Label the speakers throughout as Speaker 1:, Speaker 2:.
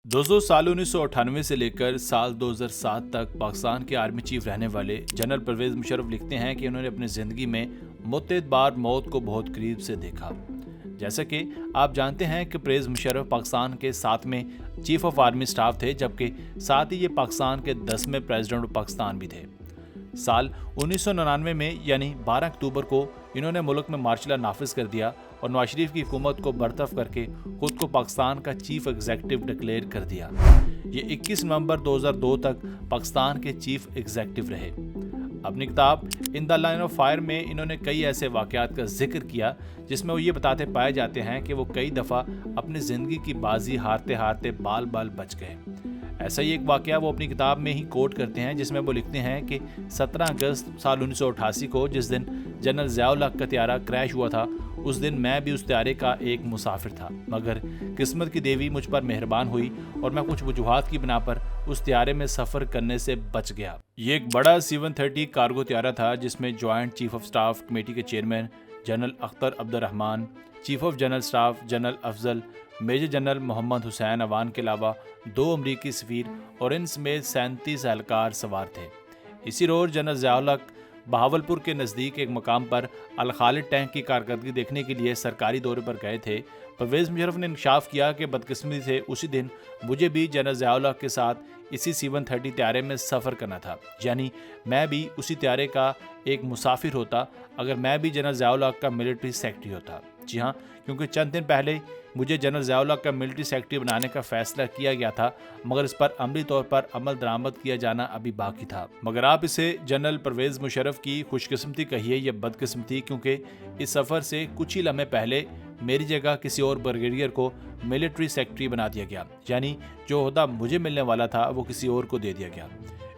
Speaker 1: दोस्तों, साल 1998 से लेकर साल 2007 तक पाकिस्तान के आर्मी चीफ रहने वाले जनरल परवेज मुशर्रफ लिखते हैं कि उन्होंने अपनी ज़िंदगी में मुतअद्दिद बार मौत को बहुत करीब से देखा। जैसा कि आप जानते हैं कि परवेज मुशर्रफ पाकिस्तान के 7वें चीफ ऑफ आर्मी स्टाफ थे, जबकि साथ ही ये पाकिस्तान के 10वें प्रेसिडेंट ऑफ पाकिस्तान भी थे। साल 1999 में यानी 12 अक्टूबर को इन्होंने मुल्क में मार्शल लॉ नाफिज कर दिया और नवाज शरीफ की हुकूमत को बरतरफ करके खुद को पाकिस्तान का चीफ एग्जीक्यूटिव डिक्लेयर कर दिया। ये 21 नवंबर 2002 तक पाकिस्तान के चीफ एग्जीक्यूटिव रहे। अपनी किताब in the line of fire में इन्होंने कई ऐसे वाक़यात का जिक्र किया जिसमें वो ये बताते पाए जाते हैं कि वो कई दफ़ा अपनी ज़िंदगी की बाजी हारते हारते बाल बाल बच गए। ऐसा ही एक वाक़या वो अपनी किताब में ही कोट करते हैं, जिसमें वो लिखते हैं कि 17 अगस्त साल 1988 को जिस दिन जनरल ज़िया-उल हक का त्यारा क्रैश हुआ था, उस दिन मैं भी उस त्यारे का एक मुसाफिर था, मगर किस्मत की देवी मुझ पर मेहरबान हुई और मैं कुछ वजूहात की बिना पर उस त्यारे में सफ़र करने से बच गया। ये एक बड़ा C-130 कार्गो त्यारा था जिसमें joint chief of staff committee के chairman general Akhtar Abdurrahman, chief of general staff general Afzal, major general Mohammad Hussain Awan के अलावा 2 अमरीकी सफ़ीर और इन समेत 37 एहलकार सवार थे। इसी रोज़ जनरल ज़िया-उल हक बहावलपुर के नज़दीक एक मकाम पर अल खालिद टैंक की कारकर्दगी देखने के लिए सरकारी दौरे पर गए थे। परवेज मुशर्रफ ने इंकशाफ किया कि बदकिस्मती से उसी दिन मुझे भी जनरल ज़िया-उल हक के साथ इसी C-130 त्यारे में सफ़र करना था, यानी मैं भी उसी त्यारे का एक मुसाफिर होता अगर मैं भी जनरल ज़िया-उल हक का मिलिट्री सेक्रेटरी होता। जी हाँ, क्योंकि चंद दिन पहले मुझे जनरल ज़िया-उल हक का मिलिट्री सेक्रेटरी बनाने का फैसला किया गया था, मगर इस पर अमली तौर पर अमल दरामद किया जाना अभी बाकी था। मगर आप इसे जनरल परवेज मुशर्रफ की खुशकिस्मती कहिए या बदकिस्मती, क्योंकि इस सफ़र से कुछ ही लम्हे पहले मेरी जगह किसी और ब्रिगेडियर को मिलिट्री सेक्रेटरी बना दिया गया, यानी जो ओहदा मुझे मिलने वाला था वो किसी और को दे दिया गया।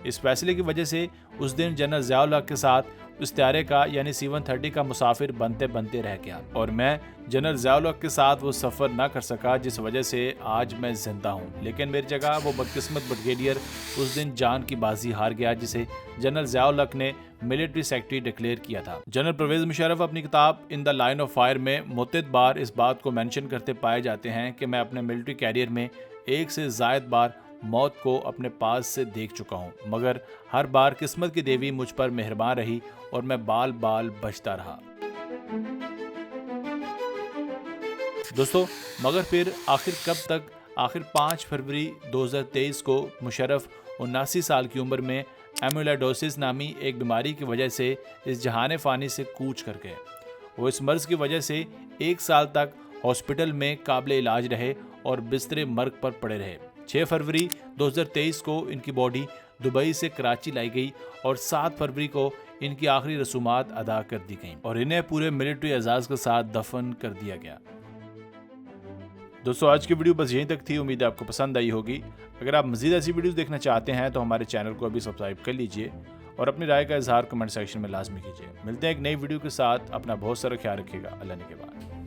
Speaker 1: इस फैसले की वजह से उस दिन जनरल ज़िया-उल हक के साथ उस त्यारे का यानी C-130 का मुसाफिर बनते बनते रह गया और मैं जनरल ज़िया-उल हक के साथ वो सफ़र ना कर सका, जिस वजह से आज मैं ज़िंदा हूँ। लेकिन मेरी जगह वो बदकिस्मत ब्रिगेडियर उस दिन जान की बाजी हार गया जिसे जनरल ज़िया-उल हक ने मिलिट्री सेक्रेटरी डिक्लेयर किया था। जनरल परवेज मुशर्रफ अपनी किताब in the line of fire में मुतअद्दिद बार इस बात को मेंशन करते पाए जाते हैं कि मैं अपने मिलिट्री कैरियर में 1 से ज़ायद बार मौत को अपने पास से देख चुका हूँ, मगर हर बार किस्मत की देवी मुझ पर मेहरबान रही और मैं बाल बाल बचता रहा। दोस्तों, मगर फिर आखिर कब तक? आखिर 5 फरवरी 2023 को मुशर्रफ 79 साल की उम्र में एमिलोइडोसिस नामी एक बीमारी की वजह से इस जहान फ़ानी से कूच कर गए। वो इस मर्ज़ की वजह से 1 साल तक हॉस्पिटल में काबिल इलाज रहे और बिस्तरे मर्ग पर पड़े रहे। 6 फरवरी 2023 को इनकी बॉडी दुबई से कराची लाई गई और 7 फरवरी को इनकी आखिरी रसूमात अदा कर दी गईं और इन्हें पूरे मिलिट्री एजाज़ के साथ दफन कर दिया गया। दोस्तों, आज की वीडियो बस यहीं तक थी। उम्मीद है आपको पसंद आई होगी। अगर आप मज़ीद ऐसी वीडियोस देखना चाहते हैं तो हमारे चैनल को अभी सब्सक्राइब कर लीजिए और अपनी राय का इजहार कमेंट सेक्शन में लाजमी कीजिए। मिलते हैं एक नई वीडियो के साथ। अपना बहुत सारा ख्याल रखिएगा। अल्लाह ने के बाद।